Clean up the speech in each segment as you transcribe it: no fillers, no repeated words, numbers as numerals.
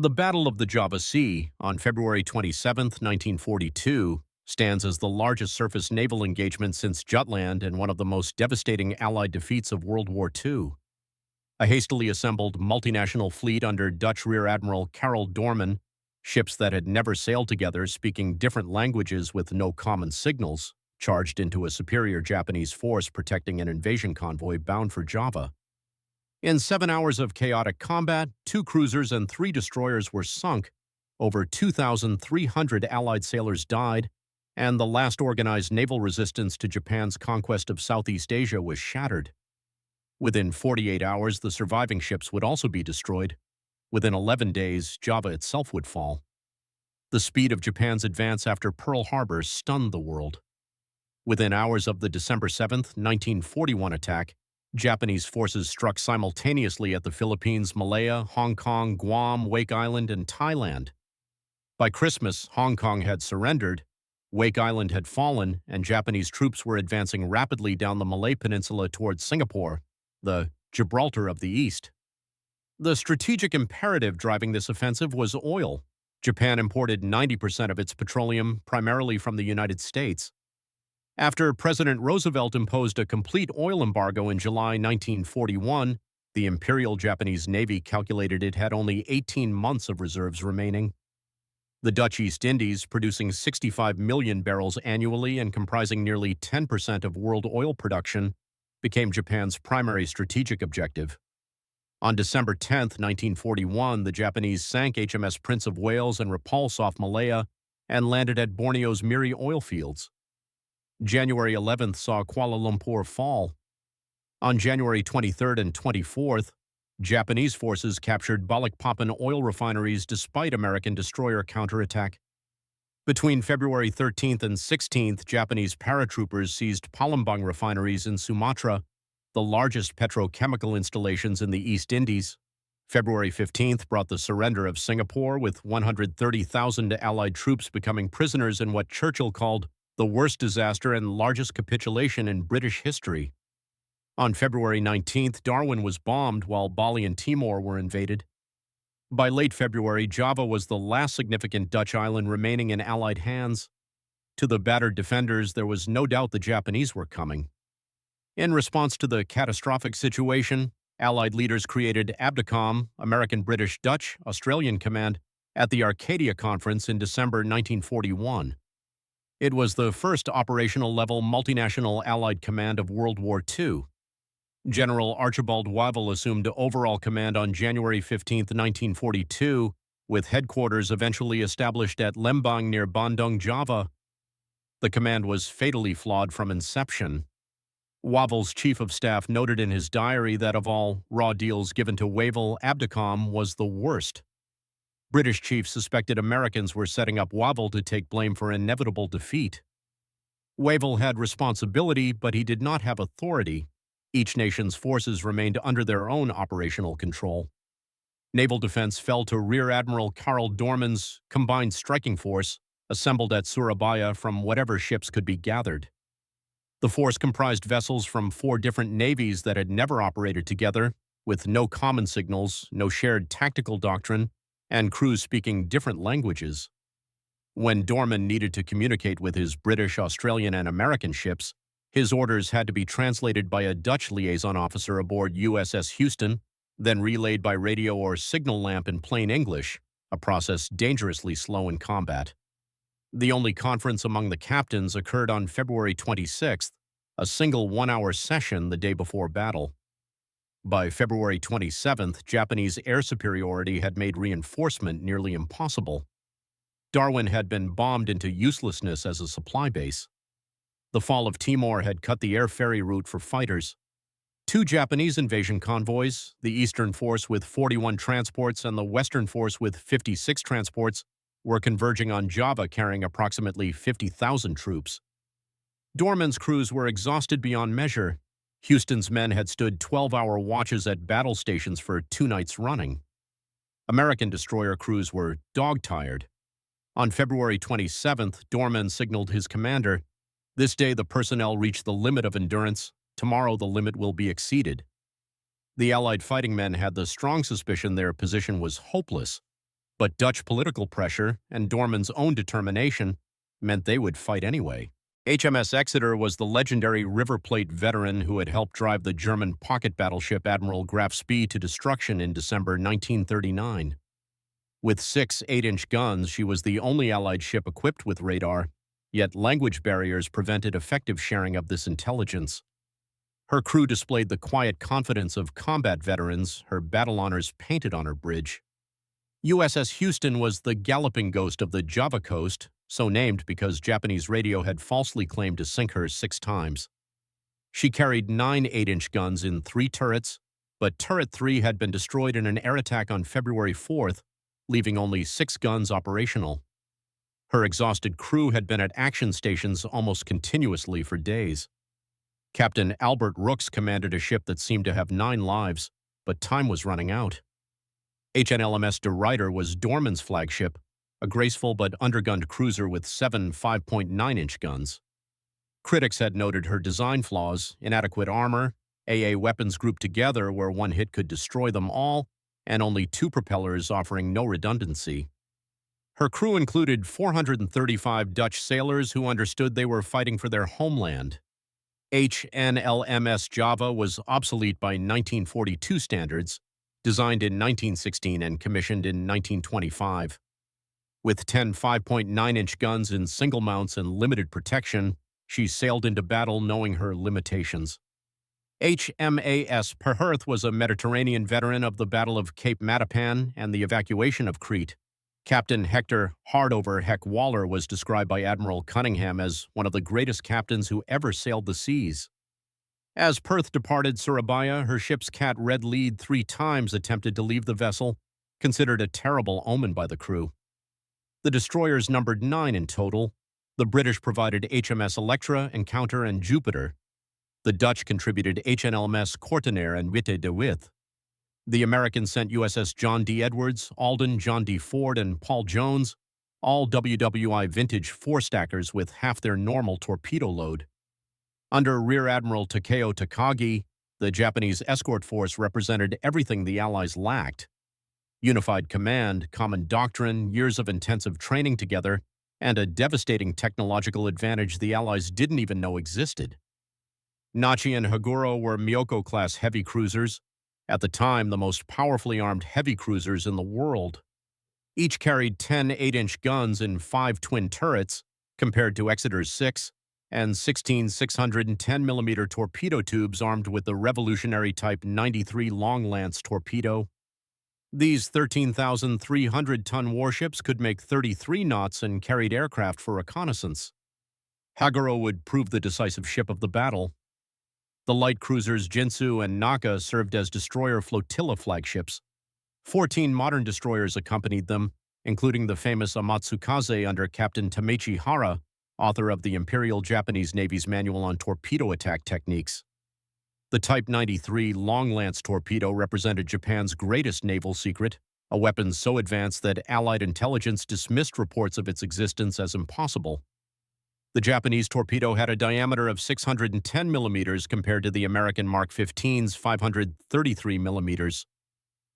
The Battle of the Java Sea on February 27, 1942, stands as the largest surface naval engagement since Jutland and one of the most devastating Allied defeats of World War II. A hastily assembled multinational fleet under Dutch Rear Admiral Karel Doorman, ships that had never sailed together speaking different languages with no common signals, charged into a superior Japanese force protecting an invasion convoy bound for Java. In 7 hours of chaotic combat, 2 cruisers and 3 destroyers were sunk, over 2,300 Allied sailors died, and the last organized naval resistance to Japan's conquest of Southeast Asia was shattered. Within 48 hours, the surviving ships would also be destroyed. Within 11 days, Java itself would fall. The speed of Japan's advance after Pearl Harbor stunned the world. Within hours of the December 7, 1941 attack, Japanese forces struck simultaneously at the Philippines, Malaya, Hong Kong, Guam, Wake Island, and Thailand. By Christmas, Hong Kong had surrendered, Wake Island had fallen, and Japanese troops were advancing rapidly down the Malay Peninsula towards Singapore, the Gibraltar of the East. The strategic imperative driving this offensive was oil. Japan imported 90% of its petroleum, primarily from the United States. After President Roosevelt imposed a complete oil embargo in July 1941, the Imperial Japanese Navy calculated it had only 18 months of reserves remaining. The Dutch East Indies, producing 65 million barrels annually and comprising nearly 10% of world oil production, became Japan's primary strategic objective. On December 10, 1941, the Japanese sank HMS Prince of Wales and Repulse off Malaya and landed at Borneo's Miri oil fields. January 11th saw Kuala Lumpur fall. On January 23rd and 24th, Japanese forces captured Balikpapan oil refineries despite American destroyer counterattack. Between February 13th and 16th, Japanese paratroopers seized Palembang refineries in Sumatra, the largest petrochemical installations in the East Indies. February 15th brought the surrender of Singapore, with 130,000 Allied troops becoming prisoners in what Churchill called the worst disaster and largest capitulation in British history. On February 19th, Darwin was bombed while Bali and Timor were invaded. By late February, Java was the last significant Dutch island remaining in Allied hands. To the battered defenders, there was no doubt the Japanese were coming. In response to the catastrophic situation, Allied leaders created ABDA, American, British, Dutch, Australian Command, at the Arcadia Conference in December 1941. It was the first operational-level multinational Allied command of World War II. General Archibald Wavell assumed overall command on January 15, 1942, with headquarters eventually established at Lembang near Bandung, Java. The command was fatally flawed from inception. Wavell's chief of staff noted in his diary that of all raw deals given to Wavell, ABDA was the worst. British chiefs suspected Americans were setting up Wavell to take blame for inevitable defeat. Wavell had responsibility, but he did not have authority. Each nation's forces remained under their own operational control. Naval defense fell to Rear Admiral Karel Doorman's combined striking force, assembled at Surabaya from whatever ships could be gathered. The force comprised vessels from 4 different navies that had never operated together, with no common signals, no shared tactical doctrine, and crews speaking different languages. When Doorman needed to communicate with his British, Australian, and American ships, his orders had to be translated by a Dutch liaison officer aboard USS Houston, then relayed by radio or signal lamp in plain English, a process dangerously slow in combat. The only conference among the captains occurred on February 26th, a single 1-hour session the day before battle. By February 27th, Japanese air superiority had made reinforcement nearly impossible. Darwin had been bombed into uselessness as a supply base. The fall of Timor had cut the air ferry route for fighters. 2 Japanese invasion convoys, the Eastern Force with 41 transports and the Western Force with 56 transports, were converging on Java carrying approximately 50,000 troops. Doorman's crews were exhausted beyond measure. Houston's men had stood 12-hour watches at battle stations for 2 nights running. American destroyer crews were dog-tired. On February 27th, Doorman signaled his commander, "This day the personnel reached the limit of endurance. Tomorrow the limit will be exceeded." The Allied fighting men had the strong suspicion their position was hopeless. But Dutch political pressure and Doorman's own determination meant they would fight anyway. HMS Exeter was the legendary River Plate veteran who had helped drive the German pocket battleship Admiral Graf Spee to destruction in December 1939. With 6 8-inch guns, she was the only Allied ship equipped with radar, yet language barriers prevented effective sharing of this intelligence. Her crew displayed the quiet confidence of combat veterans, her battle honors painted on her bridge. USS Houston was the galloping ghost of the Java coast, so named because Japanese radio had falsely claimed to sink her 6 times. She carried 9 8-inch guns in 3 turrets, but Turret 3 had been destroyed in an air attack on February 4th, leaving only 6 guns operational. Her exhausted crew had been at action stations almost continuously for days. Captain Albert Rooks commanded a ship that seemed to have 9 lives, but time was running out. HNLMS De Ruyter was Doorman's flagship, a graceful but undergunned cruiser with 7 5.9-inch guns. Critics had noted her design flaws, inadequate armor, AA weapons grouped together where one hit could destroy them all, and only 2 propellers offering no redundancy. Her crew included 435 Dutch sailors who understood they were fighting for their homeland. HNLMS Java was obsolete by 1942 standards, designed in 1916 and commissioned in 1925. With 10 5.9-inch guns in single mounts and limited protection, she sailed into battle knowing her limitations. HMAS Perhurth was a Mediterranean veteran of the Battle of Cape Matapan and the evacuation of Crete. Captain Hector Hardover Heck Waller was described by Admiral Cunningham as one of the greatest captains who ever sailed the seas. As Perth departed Surabaya, her ship's cat Red Lead 3 times attempted to leave the vessel, considered a terrible omen by the crew. The destroyers numbered 9 in total. The British provided HMS Electra, Encounter, and Jupiter. The Dutch contributed HNLMS Kortenaer and Witte de With. The Americans sent USS John D. Edwards, Alden, John D. Ford, and Paul Jones, all WWI vintage 4-stackers with half their normal torpedo load. Under Rear Admiral Takeo Takagi, the Japanese escort force represented everything the Allies lacked: unified command, common doctrine, years of intensive training together, and a devastating technological advantage the Allies didn't even know existed. Nachi and Haguro were Myoko-class heavy cruisers, at the time the most powerfully armed heavy cruisers in the world. Each carried 10 8-inch guns in 5 twin turrets, compared to Exeter's 6, and 16 610mm torpedo tubes armed with the revolutionary Type 93 Long Lance torpedo. These 13,300-ton warships could make 33 knots and carried aircraft for reconnaissance. Haguro would prove the decisive ship of the battle. The light cruisers Jinsu and Naka served as destroyer flotilla flagships. 14 modern destroyers accompanied them, including the famous Amatsukaze under Captain Tamechi Hara, author of the Imperial Japanese Navy's Manual on Torpedo Attack Techniques. The Type 93 Long Lance torpedo represented Japan's greatest naval secret, a weapon so advanced that Allied intelligence dismissed reports of its existence as impossible. The Japanese torpedo had a diameter of 610 millimeters compared to the American Mark 15's 533 millimeters.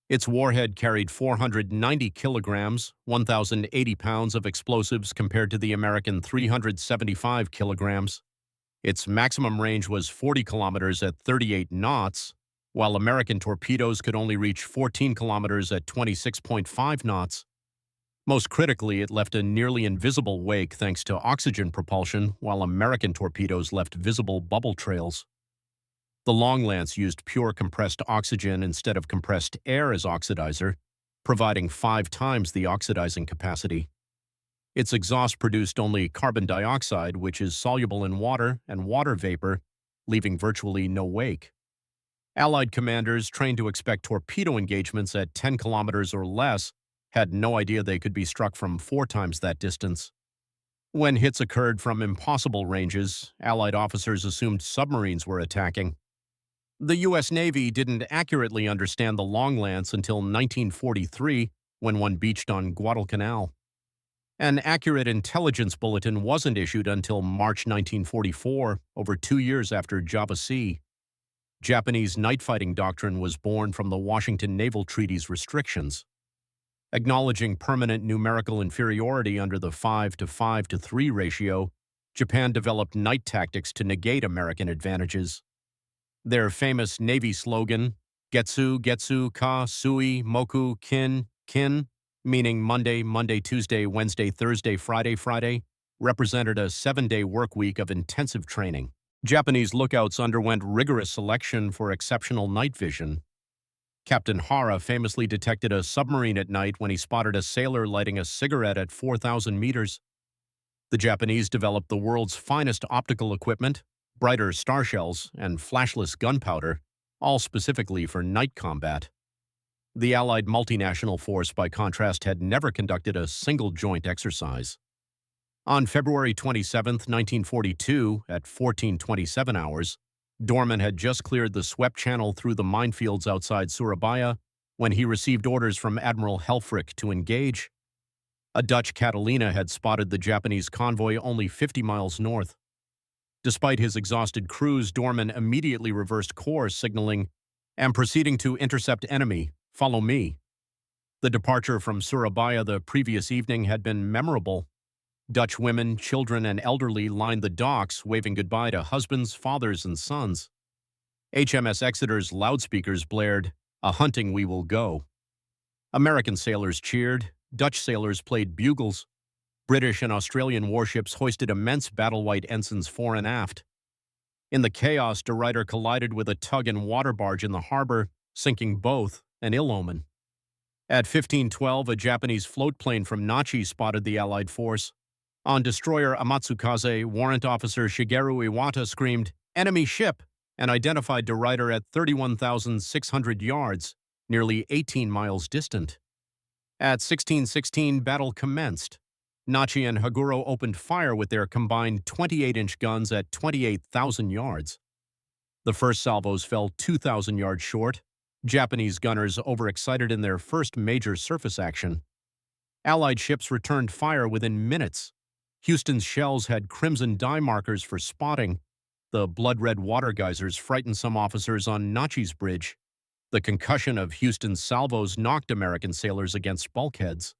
Its warhead carried 490 kilograms, 1,080 pounds of explosives compared to the American 375 kilograms. Its maximum range was 40 kilometers at 38 knots, while American torpedoes could only reach 14 kilometers at 26.5 knots. Most critically, it left a nearly invisible wake thanks to oxygen propulsion, while American torpedoes left visible bubble trails. The Long Lance used pure compressed oxygen instead of compressed air as oxidizer, providing 5 times the oxidizing capacity. Its exhaust produced only carbon dioxide, which is soluble in water, and water vapor, leaving virtually no wake. Allied commanders trained to expect torpedo engagements at 10 kilometers or less had no idea they could be struck from 4 times that distance. When hits occurred from impossible ranges, Allied officers assumed submarines were attacking. The U.S. Navy didn't accurately understand the Long Lance until 1943, when one beached on Guadalcanal. An accurate intelligence bulletin wasn't issued until March 1944, over 2 years after Java Sea. Japanese night fighting doctrine was born from the Washington Naval Treaty's restrictions. Acknowledging permanent numerical inferiority under the 5 to 5 to 3 ratio, Japan developed night tactics to negate American advantages. Their famous Navy slogan, Getsu, Getsu, Ka, Sui, Moku, Kin, Kin, meaning Monday, Monday, Tuesday, Wednesday, Thursday, Friday, Friday, represented a 7-day work week of intensive training. Japanese lookouts underwent rigorous selection for exceptional night vision. Captain Hara famously detected a submarine at night when he spotted a sailor lighting a cigarette at 4,000 meters. The Japanese developed the world's finest optical equipment, brighter star shells, and flashless gunpowder, all specifically for night combat. The Allied multinational force, by contrast, had never conducted a single joint exercise. On February 27, 1942, at 14:27 hours, Doorman had just cleared the swept channel through the minefields outside Surabaya when he received orders from Admiral Helfrich to engage. A Dutch Catalina had spotted the Japanese convoy only 50 miles north. Despite his exhausted crews, Doorman immediately reversed course, signaling, "Am proceeding to intercept enemy. Follow me." The departure from Surabaya the previous evening had been memorable. Dutch women, children, and elderly lined the docks, waving goodbye to husbands, fathers, and sons. HMS Exeter's loudspeakers blared, "A hunting we will go." American sailors cheered, Dutch sailors played bugles. British and Australian warships hoisted immense battle-white ensigns fore and aft. In the chaos, De Ruyter collided with a tug and water barge in the harbor, sinking both, an ill omen. At 15:12, a Japanese float plane from Nachi spotted the Allied force. On destroyer Amatsukaze, Warrant Officer Shigeru Iwata screamed, "Enemy ship!" and identified De Ruyter at 31,600 yards, nearly 18 miles distant. At 16:16, battle commenced. Nachi and Haguro opened fire with their combined 28-inch guns at 28,000 yards. The first salvos fell 2,000 yards short, Japanese gunners overexcited in their first major surface action. Allied ships returned fire within minutes. Houston's shells had crimson dye markers for spotting. The blood-red water geysers frightened some officers on Nachi's bridge. The concussion of Houston's salvos knocked American sailors against bulkheads.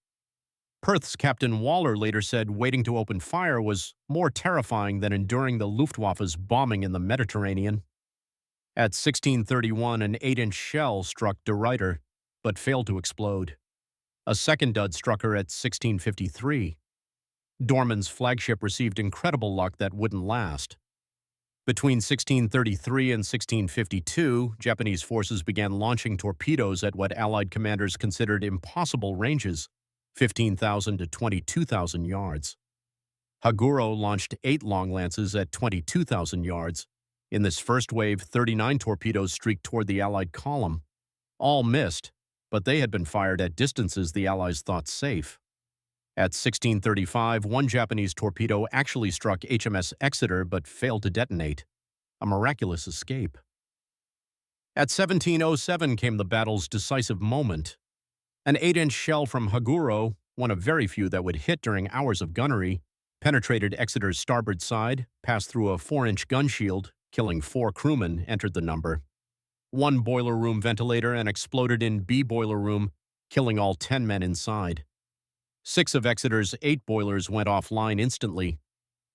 Perth's Captain Waller later said waiting to open fire was more terrifying than enduring the Luftwaffe's bombing in the Mediterranean. At 16:31, an 8-inch shell struck De Ruyter, but failed to explode. A second dud struck her at 16:53. Doorman's flagship received incredible luck that wouldn't last. Between 1633 and 1652, Japanese forces began launching torpedoes at what Allied commanders considered impossible ranges, 15,000 to 22,000 yards. Haguro launched 8 long lances at 22,000 yards. In this first wave, 39 torpedoes streaked toward the Allied column. All missed, but they had been fired at distances the Allies thought safe. At 16:35, one Japanese torpedo actually struck HMS Exeter but failed to detonate. A miraculous escape. At 17:07 came the battle's decisive moment. An 8-inch shell from Haguro, one of very few that would hit during hours of gunnery, penetrated Exeter's starboard side, passed through a 4-inch gun shield, killing 4 crewmen, entered the number. 1 boiler room ventilator and exploded in B boiler room, killing all 10 men inside. 6 of Exeter's 8 boilers went offline instantly.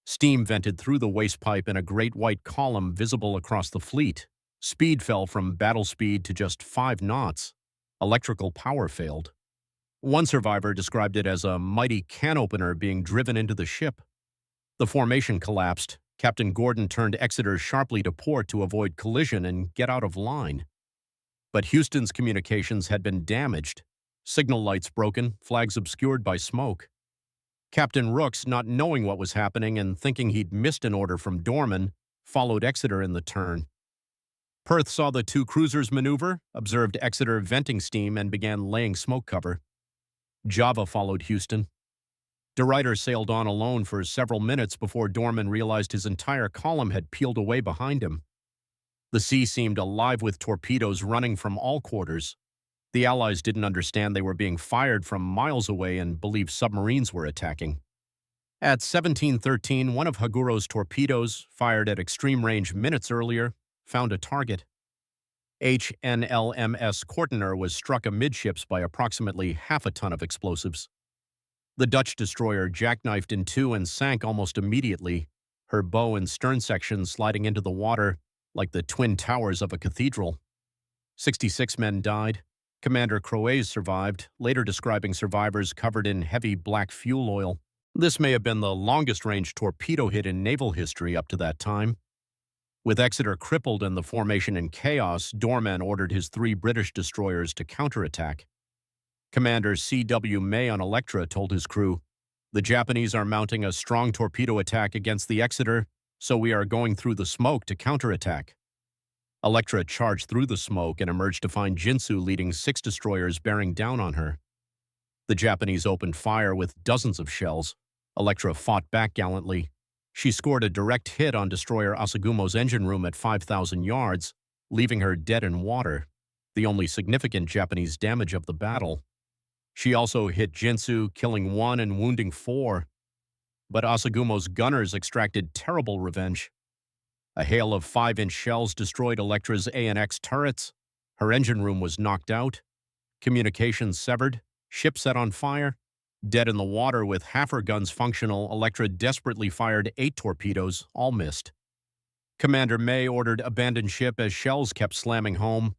Steam vented through the waste pipe in a great white column visible across the fleet. Speed fell from battle speed to just 5 knots. Electrical power failed. One survivor described it as a mighty can opener being driven into the ship. The formation collapsed. Captain Gordon turned Exeter sharply to port to avoid collision and get out of line. But Houston's communications had been damaged. Signal lights broken, flags obscured by smoke. Captain Rooks, not knowing what was happening and thinking he'd missed an order from Doorman, followed Exeter in the turn. Perth saw the 2 cruisers maneuver, observed Exeter venting steam, and began laying smoke cover. Java followed Houston. De Ruyter sailed on alone for several minutes before Doorman realized his entire column had peeled away behind him. The sea seemed alive with torpedoes running from all quarters. The Allies didn't understand they were being fired from miles away and believed submarines were attacking. At 17:13, one of Haguro's torpedoes, fired at extreme range minutes earlier, found a target. HNLMS Kortener was struck amidships by approximately half a ton of explosives. The Dutch destroyer jackknifed in two and sank almost immediately, her bow and stern section sliding into the water like the twin towers of a cathedral. 66 men died. Commander Croez survived, later describing survivors covered in heavy black fuel oil. This may have been the longest-range torpedo hit in naval history up to that time. With Exeter crippled and the formation in chaos, Doorman ordered his 3 British destroyers to counterattack. Commander C.W. May on Electra told his crew, "The Japanese are mounting a strong torpedo attack against the Exeter, so we are going through the smoke to counterattack." Electra charged through the smoke and emerged to find Jinsu leading 6 destroyers bearing down on her. The Japanese opened fire with dozens of shells. Electra fought back gallantly. She scored a direct hit on destroyer Asagumo's engine room at 5,000 yards, leaving her dead in water, the only significant Japanese damage of the battle. She also hit Jinsu, killing 1 and wounding 4. But Asagumo's gunners extracted terrible revenge. A hail of 5-inch shells destroyed Electra's ANX turrets. Her engine room was knocked out. Communications severed. Ship set on fire. Dead in the water with half her guns functional, Electra desperately fired 8 torpedoes, all missed. Commander May ordered abandon ship as shells kept slamming home.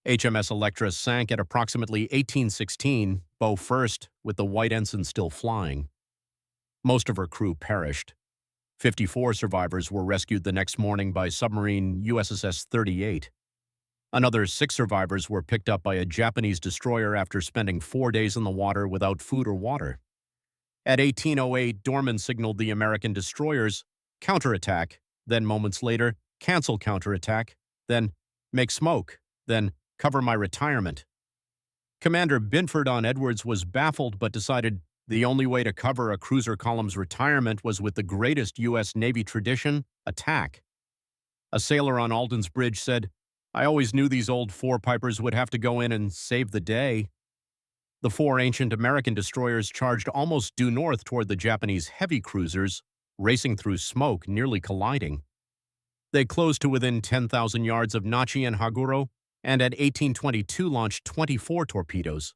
HMS Electra sank at approximately 18:16, bow first, with the white ensign still flying. Most of her crew perished. 54 survivors were rescued the next morning by submarine USS 38. Another 6 survivors were picked up by a Japanese destroyer after spending 4 days in the water without food or water. At 18:08, Doorman signaled the American destroyers, counterattack, then moments later, cancel counterattack, then make smoke, then cover my retirement. Commander Binford on Edwards was baffled but decided the only way to cover a cruiser column's retirement was with the greatest U.S. Navy tradition, attack. A sailor on Alden's Bridge said, "I always knew these old four-pipers would have to go in and save the day." The 4 ancient American destroyers charged almost due north toward the Japanese heavy cruisers, racing through smoke, nearly colliding. They closed to within 10,000 yards of Nachi and Haguro, and at 18:22 launched 24 torpedoes.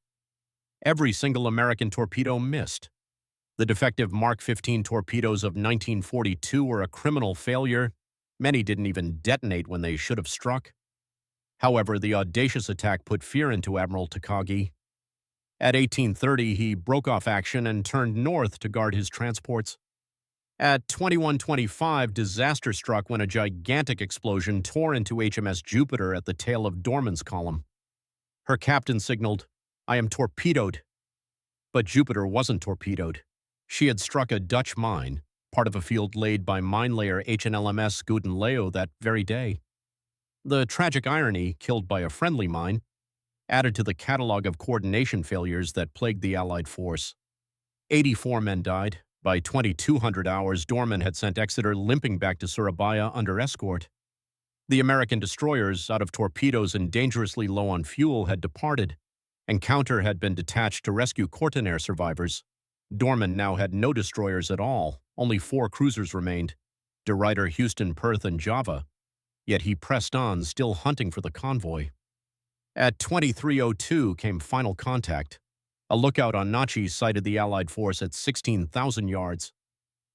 Every single American torpedo missed. The defective Mark 15 torpedoes of 1942 were a criminal failure. Many didn't even detonate when they should have struck. However, the audacious attack put fear into Admiral Takagi. At 18:30, he broke off action and turned north to guard his transports. At 21:25, disaster struck when a gigantic explosion tore into HMS Jupiter at the tail of Doorman's column. Her captain signaled, "I am torpedoed." But Jupiter wasn't torpedoed. She had struck a Dutch mine, part of a field laid by mine layer HNLMS Goudenleo that very day. The tragic irony, killed by a friendly mine, added to the catalog of coordination failures that plagued the Allied force. 84 men died. By 2200 hours, Doorman had sent Exeter limping back to Surabaya under escort. The American destroyers, out of torpedoes and dangerously low on fuel, had departed. Encounter had been detached to rescue Kortener survivors. Doorman now had no destroyers at all. Only 4 cruisers remained, De Ruyter, Houston, Perth, and Java. Yet he pressed on, still hunting for the convoy. At 23:02 came final contact. A lookout on Nachi sighted the Allied force at 16,000 yards.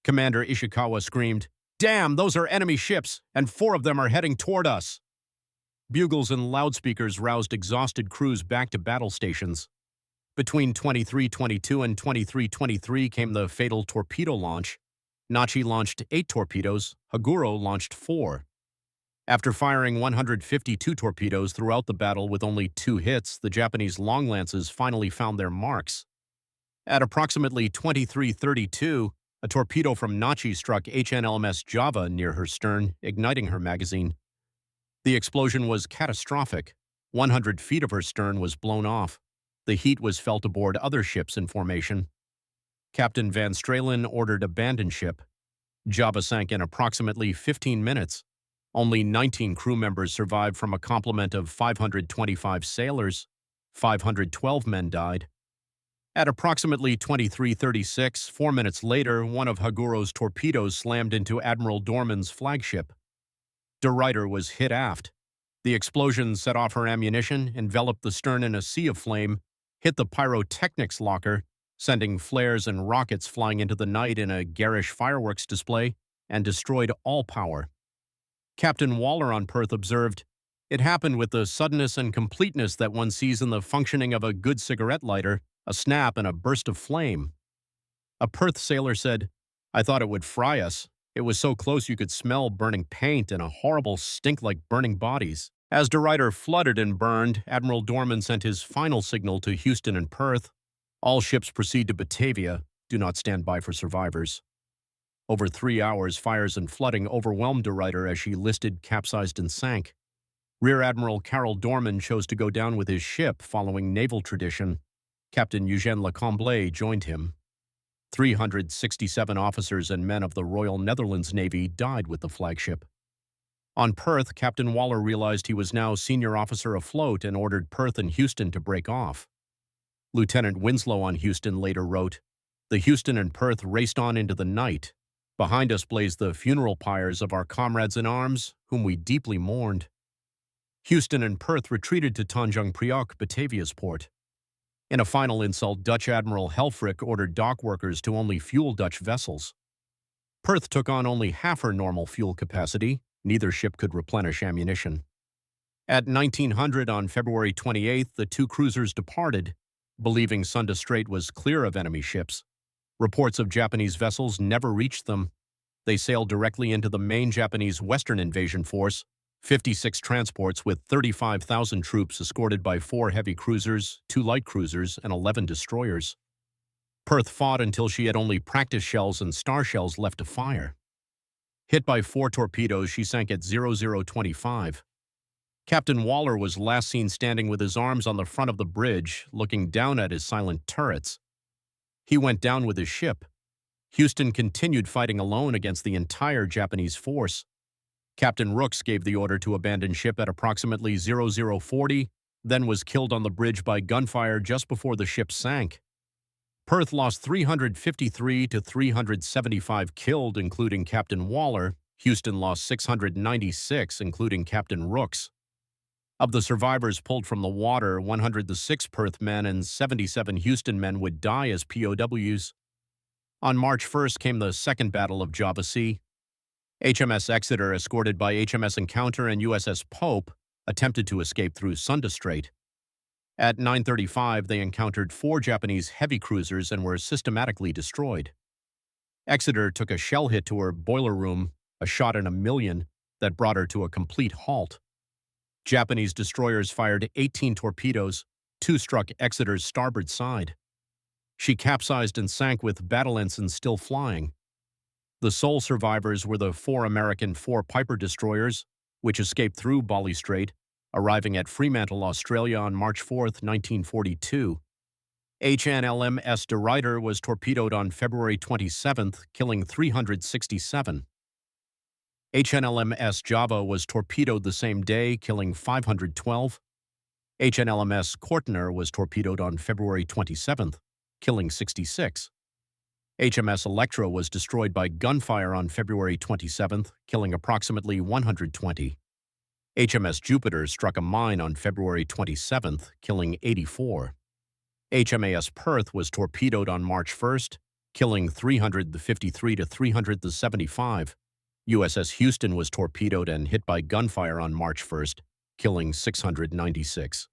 Commander Ishikawa screamed, "Damn, those are enemy ships, and 4 of them are heading toward us!" Bugles and loudspeakers roused exhausted crews back to battle stations. Between 23:22 and 23:23 came the fatal torpedo launch. Nachi launched 8 torpedoes, Haguro launched 4. After firing 152 torpedoes throughout the battle with only 2 hits, the Japanese long lances finally found their marks. At approximately 23:32, a torpedo from Nachi struck HNLMS Java near her stern, igniting her magazine. The explosion was catastrophic. 100 feet of her stern was blown off. The heat was felt aboard other ships in formation. Captain Van Stralen ordered abandon ship. Java sank in approximately 15 minutes. Only 19 crew members survived from a complement of 525 sailors. 512 men died. At approximately 23:36, 4 minutes later, one of Haguro's torpedoes slammed into Admiral Doorman's flagship. De Ruyter was hit aft. The explosion set off her ammunition, enveloped the stern in a sea of flame, hit the pyrotechnics locker, sending flares and rockets flying into the night in a garish fireworks display, and destroyed all power. Captain Waller on Perth observed, "It happened with the suddenness and completeness that one sees in the functioning of a good cigarette lighter, a snap and a burst of flame." A Perth sailor said, "I thought it would fry us. It was so close you could smell burning paint and a horrible stink like burning bodies." As De Ruyter flooded and burned, Admiral Doorman sent his final signal to Houston and Perth: "All ships proceed to Batavia. Do not stand by for survivors." Over 3 hours, fires and flooding overwhelmed De Ruyter as she listed, capsized, and sank. Rear Admiral Karel Doorman chose to go down with his ship, following naval tradition. Captain Eugène Lecomble joined him. 367 officers and men of the Royal Netherlands Navy died with the flagship. On Perth, Captain Waller realized he was now senior officer afloat and ordered Perth and Houston to break off. Lieutenant Winslow on Houston later wrote, "The Houston and Perth raced on into the night. Behind us blazed the funeral pyres of our comrades in arms, whom we deeply mourned." Houston and Perth retreated to Tanjung Priok, Batavia's port. In a final insult, Dutch Admiral Helfrich ordered dock workers to only fuel Dutch vessels. Perth took on only half her normal fuel capacity. Neither ship could replenish ammunition. At 1900 on February 28th, the two cruisers departed, believing Sunda Strait was clear of enemy ships. Reports of Japanese vessels never reached them. They sailed directly into the main Japanese Western invasion force, 56 transports with 35,000 troops escorted by 4 heavy cruisers, 2 light cruisers, and 11 destroyers. Perth fought until she had only practice shells and star shells left to fire. Hit by 4 torpedoes, she sank at 0025. Captain Waller was last seen standing with his arms on the front of the bridge, looking down at his silent turrets. He went down with his ship. Houston continued fighting alone against the entire Japanese force. Captain Rooks gave the order to abandon ship at approximately 0040, then was killed on the bridge by gunfire just before the ship sank. Perth lost 353 to 375 killed, including Captain Waller. Houston lost 696, including Captain Rooks. Of the survivors pulled from the water, 106 Perth men and 77 Houston men would die as POWs. On March 1st came the Second Battle of Java Sea. HMS Exeter, escorted by HMS Encounter and USS Pope, attempted to escape through Sunda Strait. At 9:35, they encountered 4 Japanese heavy cruisers and were systematically destroyed. Exeter took a shell hit to her boiler room, a shot in a million, that brought her to a complete halt. Japanese destroyers fired 18 torpedoes. 2 struck Exeter's starboard side. She capsized and sank with battle ensigns still flying. The sole survivors were the 4 American 4 Piper destroyers, which escaped through Bali Strait, arriving at Fremantle, Australia on March 4, 1942. HNLMS De Ruyter was torpedoed on February 27, killing 367. HNLMS Java was torpedoed the same day, killing 512. HNLMS Kortener was torpedoed on February 27, killing 66. HMS Electra was destroyed by gunfire on February 27, killing approximately 120. HMS Jupiter struck a mine on February 27, killing 84. HMAS Perth was torpedoed on March 1, killing 353 to 375. USS Houston was torpedoed and hit by gunfire on March 1, killing 696.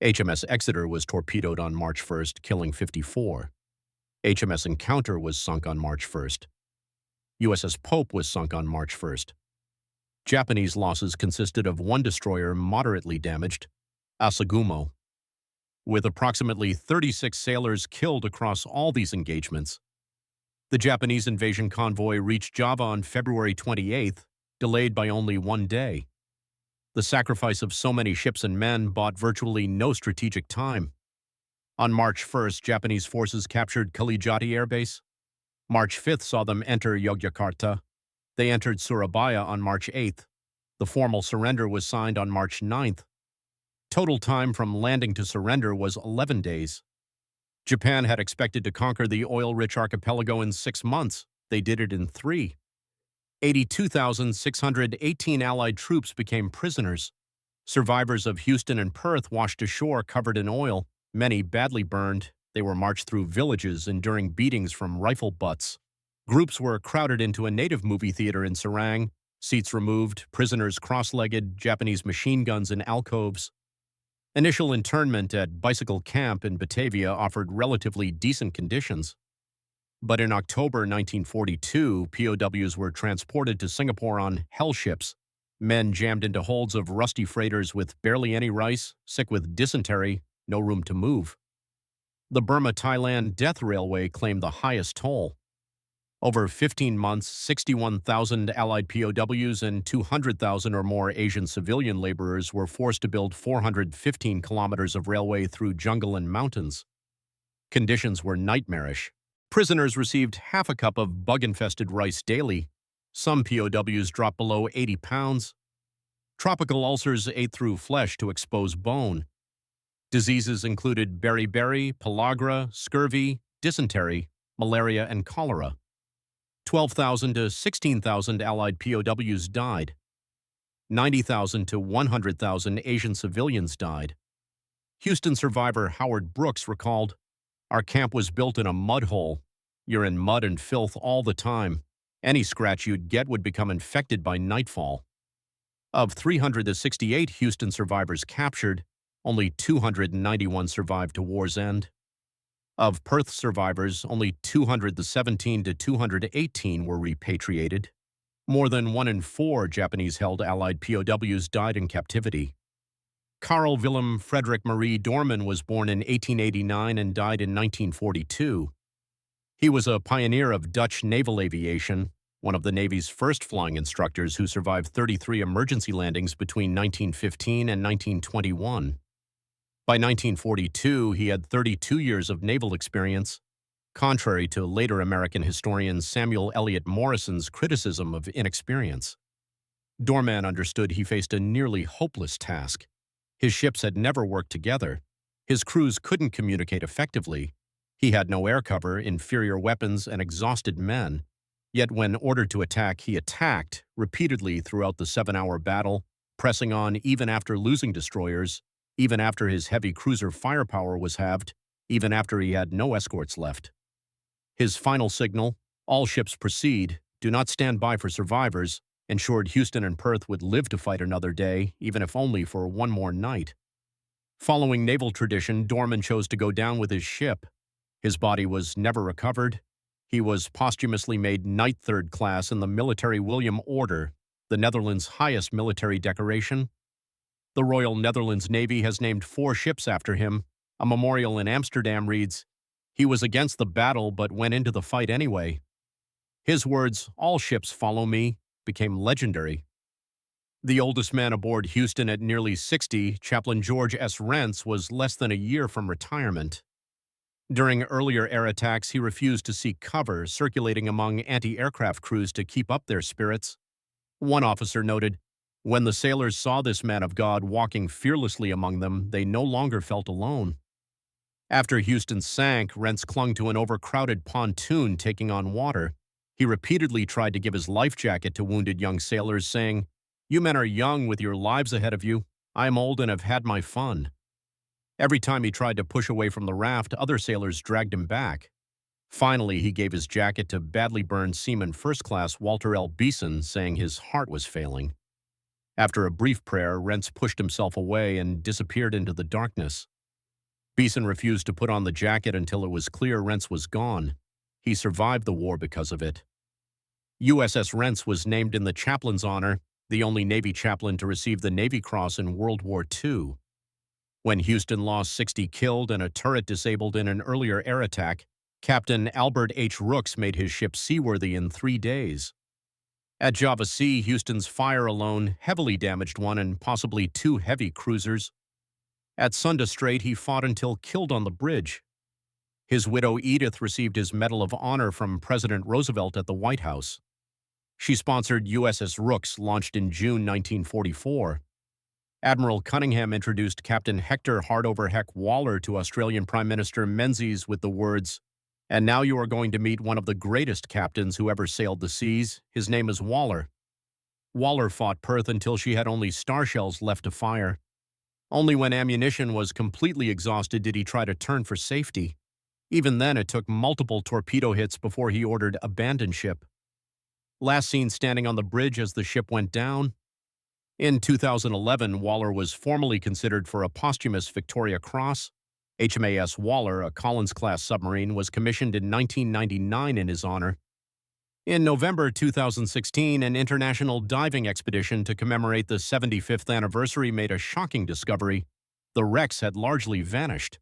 HMS Exeter was torpedoed on March 1, killing 54. HMS Encounter was sunk on March 1. USS Pope was sunk on March 1. Japanese losses consisted of 1 destroyer moderately damaged, Asagumo. With approximately 36 sailors killed across all these engagements. The Japanese invasion convoy reached Java on February 28, delayed by only 1 day. The sacrifice of so many ships and men bought virtually no strategic time. On March 1, Japanese forces captured Kalijati Air Base. March 5 saw them enter Yogyakarta. They entered Surabaya on March 8. The formal surrender was signed on March 9. Total time from landing to surrender was 11 days. Japan had expected to conquer the oil-rich archipelago in 6 months. They did it in 3. 82,618 Allied troops became prisoners. Survivors of Houston and Perth washed ashore covered in oil, many badly burned. They were marched through villages, enduring beatings from rifle butts. Groups were crowded into a native movie theater in Serang, seats removed, prisoners cross-legged, Japanese machine guns in alcoves. Initial internment at Bicycle Camp in Batavia offered relatively decent conditions. But in October 1942, POWs were transported to Singapore on hell ships, men jammed into holds of rusty freighters with barely any rice, sick with dysentery, no room to move. The Burma-Thailand Death Railway claimed the highest toll. Over 15 months, 61,000 Allied POWs and 200,000 or more Asian civilian laborers were forced to build 415 kilometers of railway through jungle and mountains. Conditions were nightmarish. Prisoners received half a cup of bug-infested rice daily. Some POWs dropped below 80 pounds. Tropical ulcers ate through flesh to expose bone. Diseases included beriberi, pellagra, scurvy, dysentery, malaria, and cholera. 12,000 to 16,000 Allied POWs died. 90,000 to 100,000 Asian civilians died. Houston survivor Howard Brooks recalled, "Our camp was built in a mud hole. You're in mud and filth all the time. Any scratch you'd get would become infected by nightfall." Of 368 Houston survivors captured, only 291 survived to war's end. Of Perth survivors, only 217 to 218 were repatriated. More than 1 in 4 Japanese-held Allied POWs died in captivity. Karel Willem Frederik Marie Doorman was born in 1889 and died in 1942. He was a pioneer of Dutch naval aviation, one of the Navy's first flying instructors who survived 33 emergency landings between 1915 and 1921. By 1942, he had 32 years of naval experience, contrary to later American historian Samuel Eliot Morrison's criticism of inexperience. Doorman understood he faced a nearly hopeless task. His ships had never worked together. His crews couldn't communicate effectively. He had no air cover, inferior weapons, and exhausted men. Yet when ordered to attack, he attacked repeatedly throughout the 7-hour battle, pressing on even after losing destroyers, even after his heavy cruiser firepower was halved, even after he had no escorts left. His final signal, "All ships proceed, do not stand by for survivors," ensured Houston and Perth would live to fight another day, even if only for one more night. Following naval tradition, Doorman chose to go down with his ship. His body was never recovered. He was posthumously made Knight Third Class in the Military William Order, the Netherlands' highest military decoration. The Royal Netherlands Navy has named 4 ships after him. A memorial in Amsterdam reads, "He was against the battle but went into the fight anyway." His words, "All ships follow me," became legendary. The oldest man aboard Houston at nearly 60, Chaplain George S. Rents, was less than a year from retirement. During earlier air attacks, he refused to seek cover, circulating among anti-aircraft crews to keep up their spirits. One officer noted, "When the sailors saw this man of God walking fearlessly among them, they no longer felt alone." After Houston sank, Rents clung to an overcrowded pontoon taking on water. He repeatedly tried to give his life jacket to wounded young sailors, saying, "You men are young with your lives ahead of you. I am old and have had my fun." Every time he tried to push away from the raft, other sailors dragged him back. Finally, he gave his jacket to badly burned Seaman First Class Walter L. Beeson, saying his heart was failing. After a brief prayer, Rents pushed himself away and disappeared into the darkness. Beeson refused to put on the jacket until it was clear Rents was gone. He survived the war because of it. USS Rents was named in the chaplain's honor, the only Navy chaplain to receive the Navy Cross in World War II. When Houston lost 60 killed and a turret disabled in an earlier air attack, Captain Albert H. Rooks made his ship seaworthy in 3 days. At Java Sea, Houston's fire alone heavily damaged 1 and possibly 2 heavy cruisers. At Sunda Strait, he fought until killed on the bridge. His widow Edith received his Medal of Honor from President Roosevelt at the White House. She sponsored USS Rooks, launched in June 1944. Admiral Cunningham introduced Captain Hector Hardover Heck Waller to Australian Prime Minister Menzies with the words, "And now you are going to meet one of the greatest captains who ever sailed the seas. His name is Waller." Waller fought Perth until she had only star shells left to fire. Only when ammunition was completely exhausted did he try to turn for safety. Even then, it took multiple torpedo hits before he ordered abandon ship. Last seen standing on the bridge as the ship went down. In 2011, Waller was formally considered for a posthumous Victoria Cross. HMAS Waller, a Collins-class submarine, was commissioned in 1999 in his honor. In November 2016, an international diving expedition to commemorate the 75th anniversary made a shocking discovery. The wrecks had largely vanished.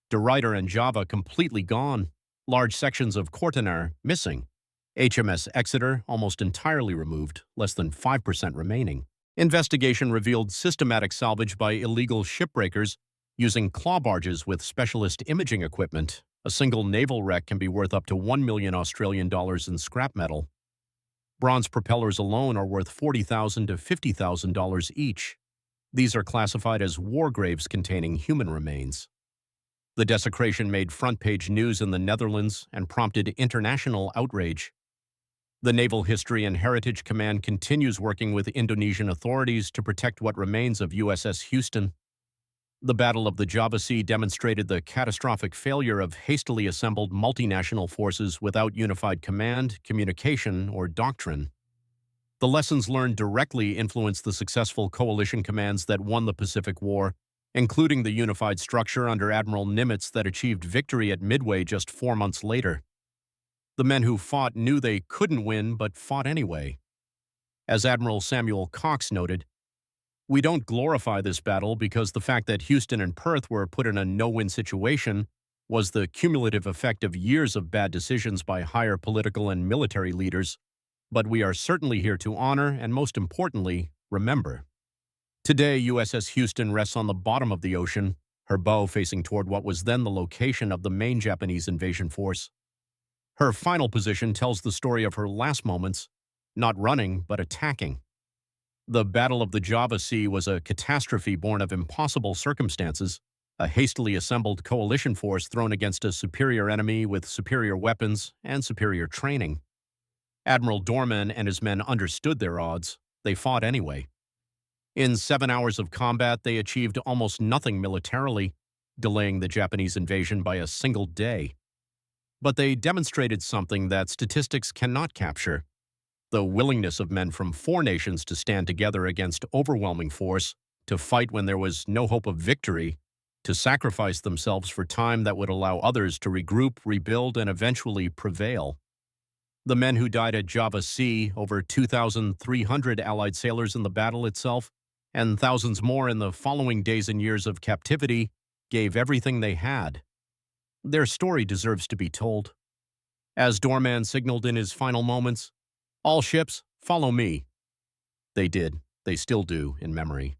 De Ruyter and Java completely gone. Large sections of Kortenaar missing. HMS Exeter almost entirely removed, less than 5% remaining. Investigation revealed systematic salvage by illegal shipbreakers using claw barges with specialist imaging equipment. A single naval wreck can be worth up to $1 million Australian dollars in scrap metal. Bronze propellers alone are worth $40,000 to $50,000 each. These are classified as war graves containing human remains. The desecration made front-page news in the Netherlands and prompted international outrage. The Naval History and Heritage Command continues working with Indonesian authorities to protect what remains of USS Houston. The Battle of the Java Sea demonstrated the catastrophic failure of hastily assembled multinational forces without unified command, communication, or doctrine. The lessons learned directly influenced the successful coalition commands that won the Pacific War, including the unified structure under Admiral Nimitz that achieved victory at Midway just 4 months later. The men who fought knew they couldn't win, but fought anyway. As Admiral Samuel Cox noted, "We don't glorify this battle because the fact that Houston and Perth were put in a no-win situation was the cumulative effect of years of bad decisions by higher political and military leaders, but we are certainly here to honor and, most importantly, remember." Today, USS Houston rests on the bottom of the ocean, her bow facing toward what was then the location of the main Japanese invasion force. Her final position tells the story of her last moments, not running, but attacking. The Battle of the Java Sea was a catastrophe born of impossible circumstances, a hastily assembled coalition force thrown against a superior enemy with superior weapons and superior training. Admiral Doorman and his men understood their odds. They fought anyway. In 7 hours of combat, they achieved almost nothing militarily, delaying the Japanese invasion by a single day. But they demonstrated something that statistics cannot capture: the willingness of men from 4 nations to stand together against overwhelming force, to fight when there was no hope of victory, to sacrifice themselves for time that would allow others to regroup, rebuild, and eventually prevail. The men who died at Java Sea, over 2,300 Allied sailors in the battle itself, and thousands more in the following days and years of captivity, gave everything they had. Their story deserves to be told. As Doorman signaled in his final moments, "All ships, follow me." They did. They still do, in memory.